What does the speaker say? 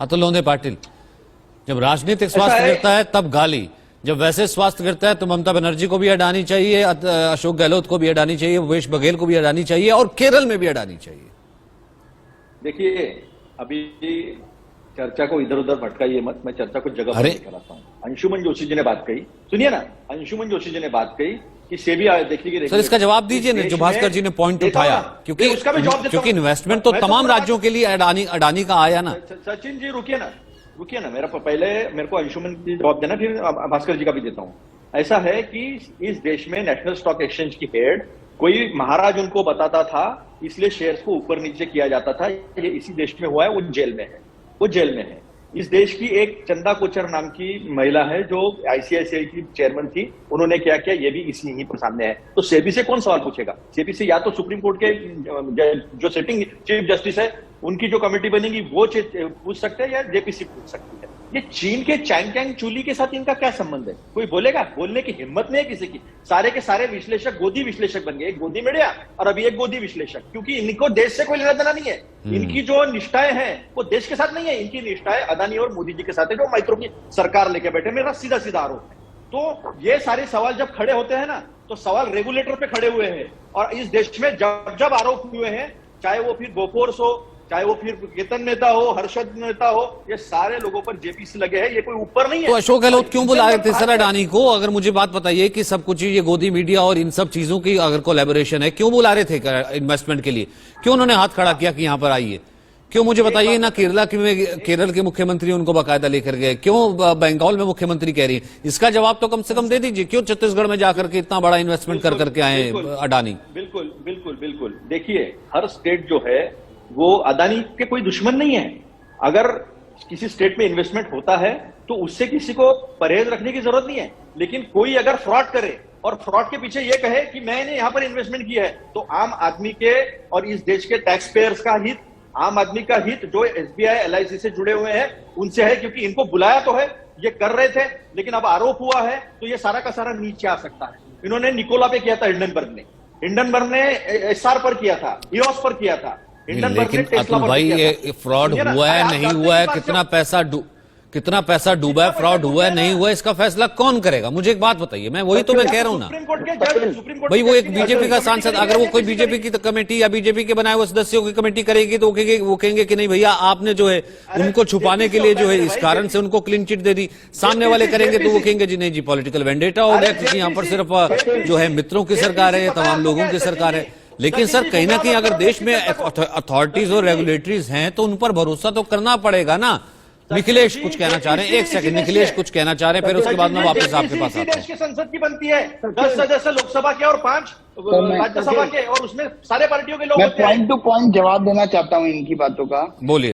अतुलोंदे पाटिल, जब राजनीतिक स्वास्थ्य गिरता है तब गाली, जब वैसे स्वास्थ्य गिरता है तो ममता बनर्जी को भी हटानी चाहिए, अशोक गहलोत को भी हटानी चाहिए, भूपेश बघेल को भी हटानी चाहिए और केरल में भी हटानी चाहिए। देखिए, अभी चर्चा को इधर उधर भटकाइए मत, मैं चर्चा को जगह पर कराता हूँ। अंशुमन जोशी जी ने बात कही, सुनिए ना, अंशुमन जोशी जी ने बात कही कि सेबी देखिए सर इसका जवाब दीजिए ना, जो भास्कर जी ने पॉइंट उठाया, क्योंकि इन्वेस्टमेंट तो तमाम राज्यों के लिए अडानी का आया ना। सचिन जी रुकिए ना, मेरे को अंशुमन जी जवाब देना, फिर भास्कर जी का भी देता हूं। ऐसा है कि इस देश में नेशनल स्टॉक एक्सचेंज की हेड कोई महाराज उनको बताता था, इसलिए शेयर्स को ऊपर नीचे किया जाता था। ये इसी देश में हुआ है, वो जेल में है। इस देश की एक चंदा कोचर नाम की महिला है जो आईसीआईसीआई की चेयरमैन थी, उन्होंने क्या किया ये भी इसी ही पर सामने है। तो सेबी से कौन सवाल पूछेगा? सेबी से या तो सुप्रीम कोर्ट के जो सिटिंग चीफ जस्टिस है उनकी जो कमेटी बनेगी वो पूछ सकते हैं, या जेपीसी पूछ सकती है। ये चीन के चैंग चूली के साथ इनका क्या संबंध है? कोई बोलेगा? बोलने की हिम्मत नहीं है किसी की। सारे के सारे विश्लेषक गोदी विश्लेषक बन गए, एक गोदी मीडिया और अभी एक गोदी विश्लेषक, क्योंकि इनको देश से कोई लेना देना नहीं है। इनकी जो निष्ठाएं हैं वो देश के साथ नहीं है, इनकी निष्ठाएं अदानी और मोदी जी के साथ है, जो माइक्रो की सरकार लेके बैठे। मेरा सीधा सीधा आरोप है। तो ये सारे सवाल जब खड़े होते हैं ना, तो सवाल रेगुलेटर पे खड़े हुए हैं। और इस देश में जब जब आरोप हुए हैं, चाहे वो फिर बोफोर्स हो, चाहे वो फिर केतन मेहता हो, हर्षद मेहता हो, ये सारे लोगों पर जेपीसी लगे हैं, ये कोई ऊपर नहीं है। तो अशोक गहलोत क्यों बुला रहे थे सर अडानी को? अगर मुझे बात बताइए कि सब कुछ ये गोदी मीडिया और इन सब चीजों की अगर कोलैबोरेशन है, क्यों बुला रहे थे इन्वेस्टमेंट के लिए? क्यों उन्होंने हाथ खड़ा किया कि यहां पर आइए? क्यों मुझे बताइए ना, केरल के मुख्यमंत्री उनको बाकायदा लेकर गए, क्यों बंगाल में मुख्यमंत्री कह रही है? इसका जवाब तो कम से कम दे दीजिए। क्यों छत्तीसगढ़ में जाकर के इतना बड़ा इन्वेस्टमेंट कर करके आए अडानी? बिल्कुल। देखिए, हर स्टेट जो है वो अदानी के कोई दुश्मन नहीं है। अगर किसी स्टेट में इन्वेस्टमेंट होता है तो उससे किसी को परहेज रखने की जरूरत नहीं है। लेकिन कोई अगर फ्रॉड करे और फ्रॉड के पीछे ये कहे कि मैंने यहां पर इन्वेस्टमेंट किया है, तो आम आदमी के और इस देश के टैक्स पेयर्स का हित, आम आदमी का हित जो एसबीआई एलआईसी से जुड़े हुए हैं उनसे है। क्योंकि इनको बुलाया तो है, ये कर रहे थे, लेकिन अब आरोप हुआ है तो ये सारा का सारा नीचे आ सकता है। इन्होंने निकोला पे किया था, हिंडनबर्ग ने एसआर पर किया था, ईओस पर किया था। लेकिन अतुल भाई ये फ्रॉड हुआ है नहीं हुआ है, कितना पैसा डूबा है, फ्रॉड हुआ है नहीं हुआ है, इसका फैसला कौन करेगा? मुझे एक बात बताइए। मैं वही तो मैं कह रहा हूं ना भाई, वो एक बीजेपी का सांसद, अगर वो कोई बीजेपी की कमेटी या बीजेपी के बनाए हुए सदस्यों की कमेटी करेगी तो वो कहेंगे कि नहीं भैया आपने जो है उनको छुपाने के लिए जो है इस कारण से उनको क्लीन चिट दे दी। सामने वाले करेंगे तो वो कहेंगे जी नहीं जी पॉलिटिकल वेंडेटा हो गया, क्योंकि यहाँ पर सिर्फ जो है मित्रों की सरकार है, तमाम लोगों की सरकार है। लेकिन सर कहीं ना कहीं अगर देश में अथॉरिटीज और रेगुलेटरीज हैं तो उन पर भरोसा तो करना पड़ेगा ना। निखिलेश कुछ कहना चाह रहे हैं, एक सेकंड, निखिलेश कुछ कहना चाह रहे हैं, फिर उसके बाद मैं वापस आपके पास आता हूं। संसद की बनती है 10 सदस्य लोकसभा के और 5 राज्यसभा के, और उसमें सारे पार्टियों के लोग। मैं पॉइंट टू पॉइंट जवाब देना चाहता हूं इनकी बातों का। बोलिए।